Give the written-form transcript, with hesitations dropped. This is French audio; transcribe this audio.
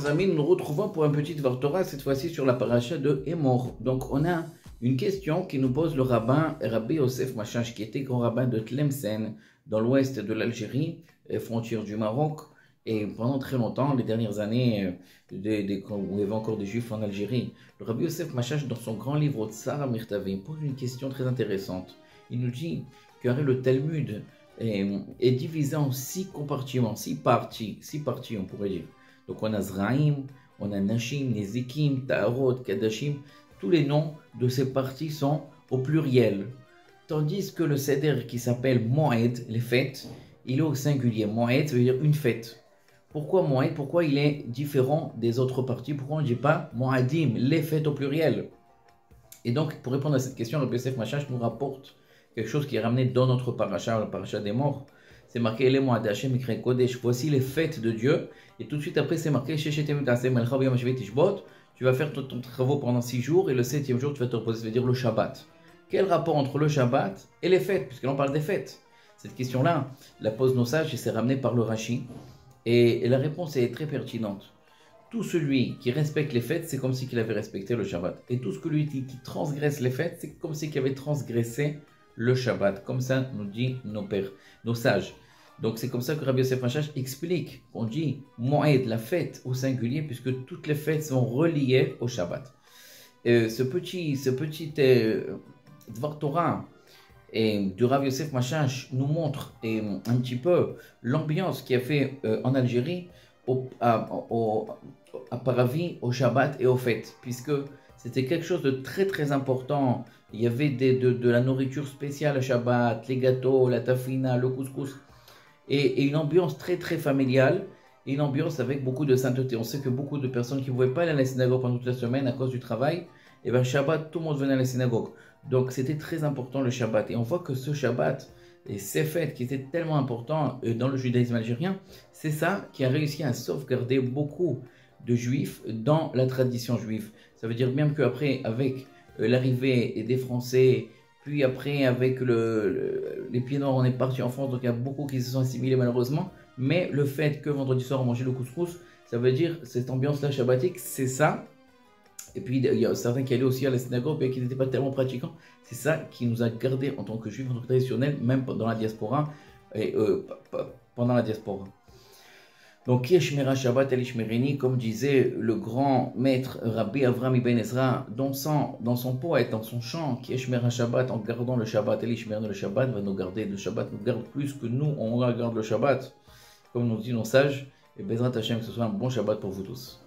amis, nous nous retrouvons pour un petit Dvar Torah, cette fois-ci sur la paracha de Emor. Donc on a une question qui nous pose le rabbin Rabbi Yosef Machash, qui était grand rabbin de Tlemcen, dans l'ouest de l'Algérie, frontière du Maroc. Et pendant très longtemps, les dernières années, où il y avait encore des juifs en Algérie, le Rabbi Yosef Machash, dans son grand livre Tzara Mirtavim, pose une question très intéressante. Il nous dit que le Talmud est divisé en 6 compartiments, 6 parties on pourrait dire. Donc on a Zraïm, on a Nashim, Nezikim, Ta'arot, Kadashim, tous les noms de ces parties sont au pluriel. Tandis que le Seder qui s'appelle Moed, les fêtes, il est au singulier. Moed, ça veut dire une fête. Pourquoi Moed? Pourquoi il est différent des autres parties? Pourquoi on ne dit pas Moadim, les fêtes au pluriel? Et donc, pour répondre à cette question, le Yosef Machash nous rapporte quelque chose qui est ramené dans notre paracha, la paracha des morts. C'est marqué les mois d'Hachem écrit Kodesh. Voici les fêtes de Dieu. Et tout de suite après, c'est marqué tu vas faire ton travaux pendant 6 jours et le 7e jour, tu vas te reposer. Ça veut dire le Shabbat. Quel rapport entre le Shabbat et les fêtes? Puisque l'on parle des fêtes. Cette question-là la posent nos sages et c'est ramené par le Rashi. Et la réponse est très pertinente. Tout celui qui respecte les fêtes, c'est comme si il avait respecté le Shabbat. Et tout celui qui transgresse les fêtes, c'est comme s'il avait transgressé le Shabbat. Comme ça nous dit nos pères, nos sages. Donc c'est comme ça que Rabbi Yosef Machash explique. On dit Moed, la fête au singulier, puisque toutes les fêtes sont reliées au Shabbat. Ce petit Dvar Torah de Rabbi Yosef Machash nous montre un petit peu l'ambiance qu'il y a fait en Algérie par avis au Shabbat et aux fêtes, puisque c'était quelque chose de très très important. Il y avait de la nourriture spéciale au Shabbat, les gâteaux, la tafina, le couscous, et une ambiance très très familiale, et une ambiance avec beaucoup de sainteté. On sait que beaucoup de personnes qui ne pouvaient pas aller à la synagogue pendant toute la semaine à cause du travail, et bien Shabbat, tout le monde venait à la synagogue. Donc c'était très important le Shabbat. Et on voit que ce Shabbat et ces fêtes qui étaient tellement importants dans le judaïsme algérien, c'est ça qui a réussi à sauvegarder beaucoup de juifs dans la tradition juive. Ça veut dire même qu'après, avec l'arrivée des Français, puis après avec les pieds noirs, on est parti en France, donc il y a beaucoup qui se sont assimilés malheureusement. Mais le fait que vendredi soir on mangeait le couscous, ça veut dire cette ambiance-là shabbatique, c'est ça. Et puis il y a certains qui allaient aussi à la synagogue mais qui n'étaient pas tellement pratiquants. C'est ça qui nous a gardés en tant que juifs, en tant que traditionnels, même dans la diaspora et pendant la diaspora. Donc, Yeshmera Shabbat El Ishmerini, comme disait le grand maître Rabbi Avram Ibn Ezra, dans son poète, dans son chant, Yeshmera Shabbat, en gardant le Shabbat, El Ishmerini, le Shabbat va nous garder. Le Shabbat nous garde plus que nous, on regarde le Shabbat, comme nous disent nos sages. Et Bezrat Hashem, que ce soit un bon Shabbat pour vous tous.